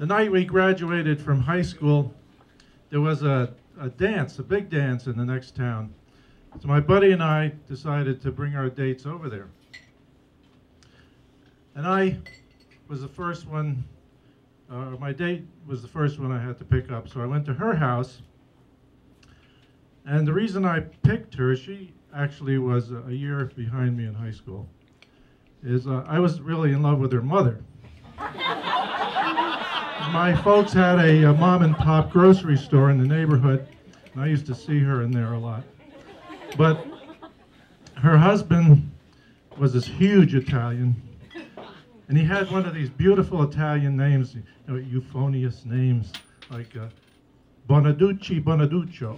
The night we graduated from high school, there was a dance, a big dance in the next town. So my buddy and I decided to bring our dates over there. And I was the first one, my date was the first one I had to pick up. So I went to her house. And the reason I picked her, she actually was a year behind me in high school, is I was really in love with her mother. My folks had a mom and pop grocery store in the neighborhood, and I used to see her in there a lot. But her husband was this huge Italian, and he had one of these beautiful Italian names, euphonious names, like Bonaducci Bonaduccio.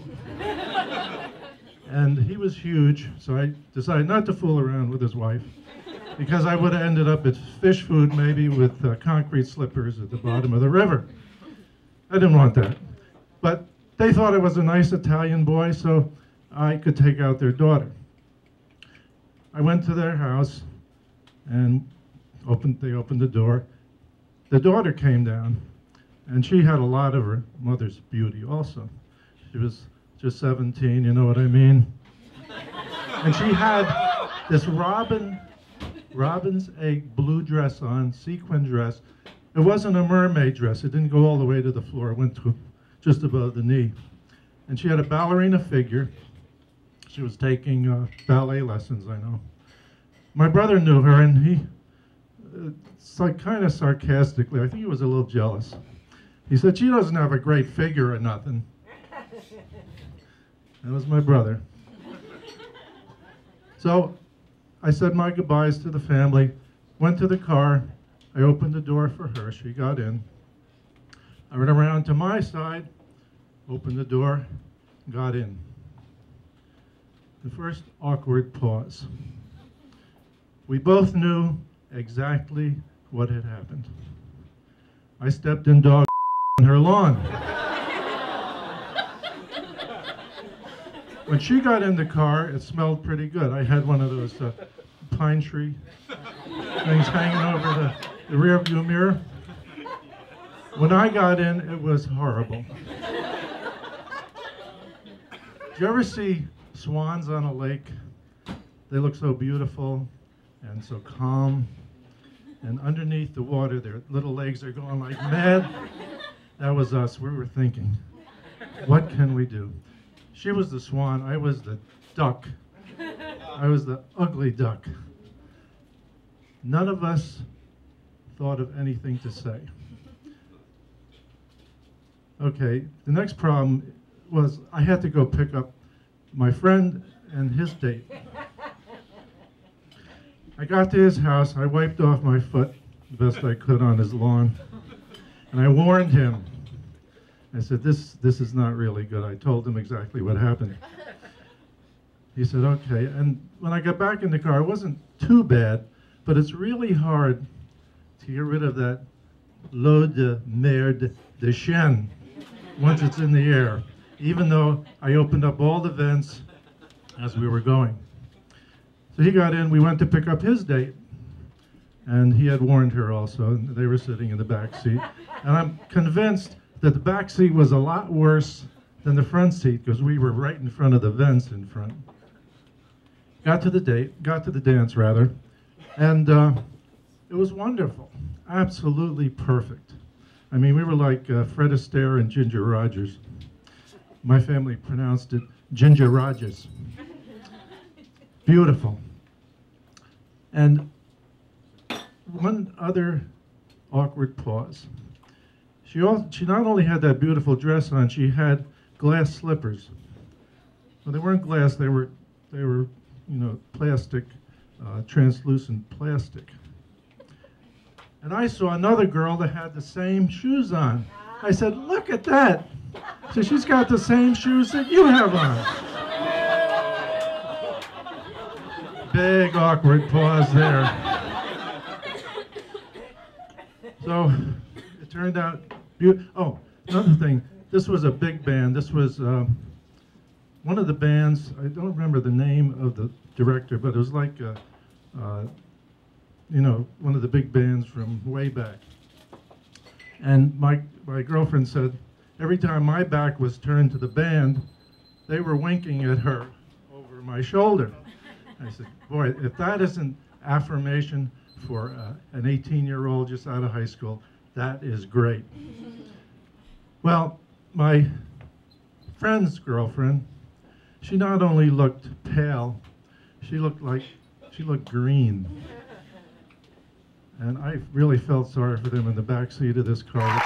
And he was huge, so I decided not to fool around with his wife, because I would have ended up at fish food maybe with concrete slippers at the bottom of the river. I didn't want that. But they thought I was a nice Italian boy, so I could take out their daughter. I went to their house and they opened the door. The daughter came down, and she had a lot of her mother's beauty also. She was just 17, you know what I mean? And she had this robin's egg blue dress on, sequin dress. It wasn't a mermaid dress. It didn't go all the way to the floor. It went to just above the knee. And she had a ballerina figure. She was taking ballet lessons, I know. My brother knew her, and he, kind of sarcastically, I think he was a little jealous. He said, "She doesn't have a great figure or nothing." That was my brother. So I said my goodbyes to the family, went to the car, I opened the door for her, she got in. I went around to my side, opened the door, got in. The first awkward pause. We both knew exactly what had happened. I stepped in dog on her lawn. When she got in the car, it smelled pretty good. I had one of those pine tree things hanging over the rear view mirror. When I got in, it was horrible. Do you ever see swans on a lake? They look so beautiful and so calm. And underneath the water, their little legs are going like mad. That was us. We were thinking, what can we do? She was the swan, I was the duck. I was the ugly duck. None of us thought of anything to say. Okay, the next problem was I had to go pick up my friend and his date. I got to his house, I wiped off my foot the best I could on his lawn, and I warned him. I said, this is not really good. I told him exactly what happened. He said, okay. And when I got back in the car, it wasn't too bad, but it's really hard to get rid of that l'eau de merde de chien once it's in the air, even though I opened up all the vents as we were going. So he got in, we went to pick up his date, and he had warned her also, and they were sitting in the back seat. And I'm convinced that the back seat was a lot worse than the front seat because we were right in front of the vents in front. Got to the dance rather, and it was wonderful, absolutely perfect. I mean, we were like Fred Astaire and Ginger Rogers. My family pronounced it Ginger Rogers. Beautiful. And one other awkward pause. She not only had that beautiful dress on, she had glass slippers. Well, they weren't glass, they were plastic, translucent plastic. And I saw another girl that had the same shoes on. I said, look at that. So she's got the same shoes that you have on. Big awkward pause there. So it turned out, oh, another thing, this was a big band. This was one of the bands, I don't remember the name of the director, but it was like, one of the big bands from way back. And my girlfriend said, every time my back was turned to the band, they were winking at her over my shoulder. I said, boy, if that isn't affirmation for an 18-year-old just out of high school, that is great. Well, my friend's girlfriend, she not only looked pale, she looked green. And I really felt sorry for them in the back seat of this car.